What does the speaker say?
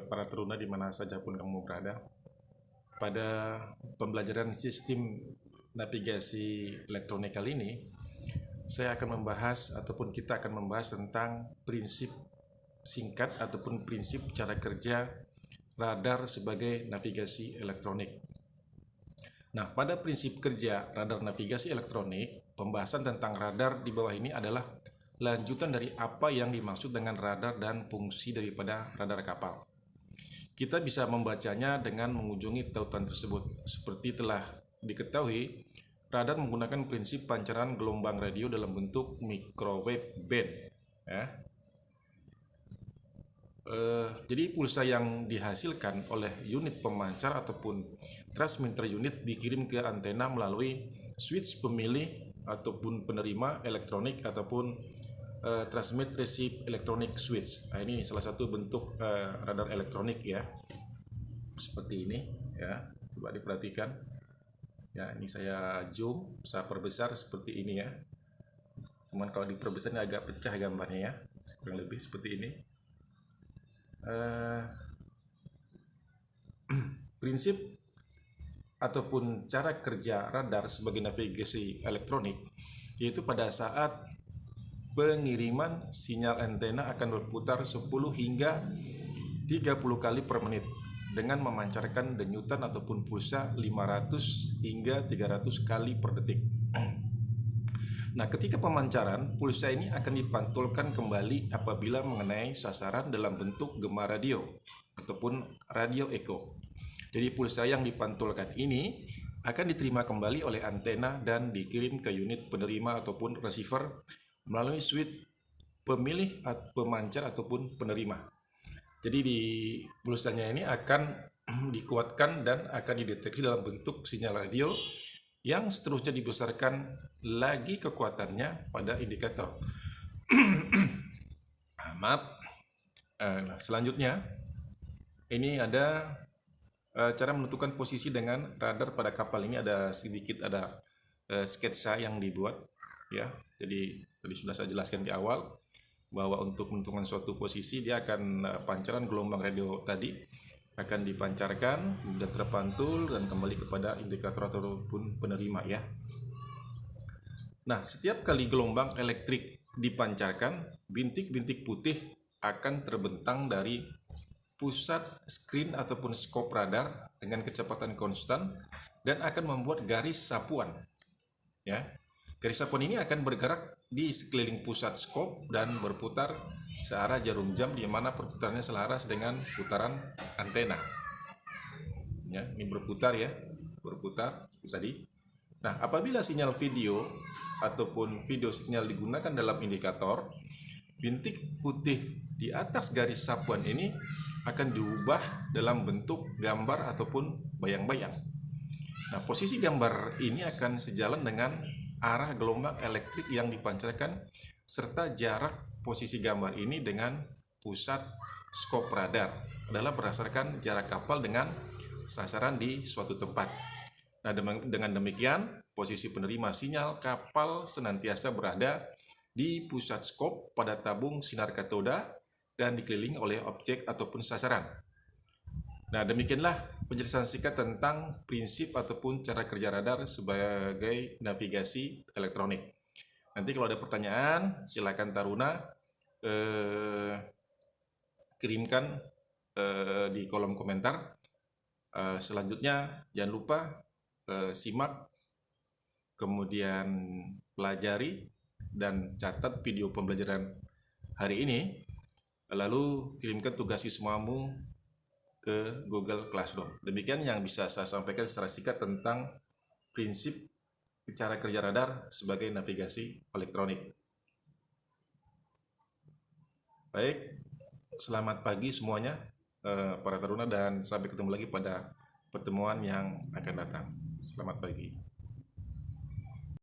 Para teruna di mana saja pun kamu berada. Pada pembelajaran sistem navigasi elektronik kali ini, saya akan membahas ataupun kita akan membahas tentang prinsip singkat ataupun prinsip cara kerja radar sebagai navigasi elektronik. Nah, pada prinsip kerja radar navigasi elektronik, pembahasan tentang radar di bawah ini adalah lanjutan dari apa yang dimaksud dengan radar dan fungsi daripada radar kapal. Kita bisa membacanya dengan mengunjungi tautan tersebut. Seperti telah diketahui, radar menggunakan prinsip pancaran gelombang radio dalam bentuk microwave band. Jadi pulsa yang dihasilkan oleh unit pemancar ataupun transmitter unit dikirim ke antena melalui switch pemilih ataupun penerima elektronik ataupun transmit receive electronic switch. Nah, ini salah satu bentuk radar elektronik ya, seperti ini ya. Coba diperhatikan ya, ini saya zoom, saya perbesar seperti ini ya. Cuman kalau diperbesar ini agak pecah gambarnya ya, kurang lebih seperti ini. Prinsip ataupun cara kerja radar sebagai navigasi elektronik yaitu pada saat pengiriman sinyal antena akan berputar 10 hingga 30 kali per menit dengan memancarkan denyutan ataupun pulsa 500 hingga 300 kali per detik. Nah, ketika pemancaran, pulsa ini akan dipantulkan kembali apabila mengenai sasaran dalam bentuk gema radio ataupun radio echo. Jadi pulsa yang dipantulkan ini akan diterima kembali oleh antena dan dikirim ke unit penerima ataupun receiver melalui switch pemilih pemancar ataupun penerima. Jadi di pulsanya ini akan dikuatkan dan akan dideteksi dalam bentuk sinyal radio yang seterusnya dibesarkan lagi kekuatannya pada indikator. Selanjutnya ini ada cara menentukan posisi dengan radar pada kapal. Ini ada sedikit sketsa yang dibuat ya. Jadi tadi sudah saya jelaskan di awal bahwa untuk menentukan suatu posisi dia akan pancaran gelombang radio tadi akan dipancarkan dan terpantul dan kembali kepada indikator ataupun penerima ya. Nah, setiap kali gelombang elektrik dipancarkan, bintik-bintik putih akan terbentang dari pusat screen ataupun skop radar dengan kecepatan konstan dan akan membuat garis sapuan ya. Garis sapuan ini akan bergerak di sekeliling pusat skop dan berputar searah jarum jam di mana perputarannya selaras dengan putaran antena. Ya, ini berputar ya, berputar tadi. Nah, apabila sinyal video ataupun video sinyal digunakan dalam indikator, bintik putih di atas garis sapuan ini akan diubah dalam bentuk gambar ataupun bayang-bayang. Nah, posisi gambar ini akan sejalan dengan arah gelombang elektrik yang dipancarkan serta jarak posisi gambar ini dengan pusat skop radar adalah berdasarkan jarak kapal dengan sasaran di suatu tempat. Nah, dengan demikian posisi penerima sinyal kapal senantiasa berada di pusat skop pada tabung sinar katoda dan dikelilingi oleh objek ataupun sasaran. Nah, demikianlah penjelasan singkat tentang prinsip ataupun cara kerja radar sebagai navigasi elektronik. Nanti kalau ada pertanyaan, silakan Taruna kirimkan di kolom komentar. Selanjutnya jangan lupa simak, kemudian pelajari dan catat video pembelajaran hari ini. Lalu kirimkan tugas siswamu ke Google Classroom. Demikian yang bisa saya sampaikan secara singkat tentang prinsip cara kerja radar sebagai navigasi elektronik. Baik, selamat pagi semuanya para taruna dan sampai ketemu lagi pada pertemuan yang akan datang. Selamat pagi.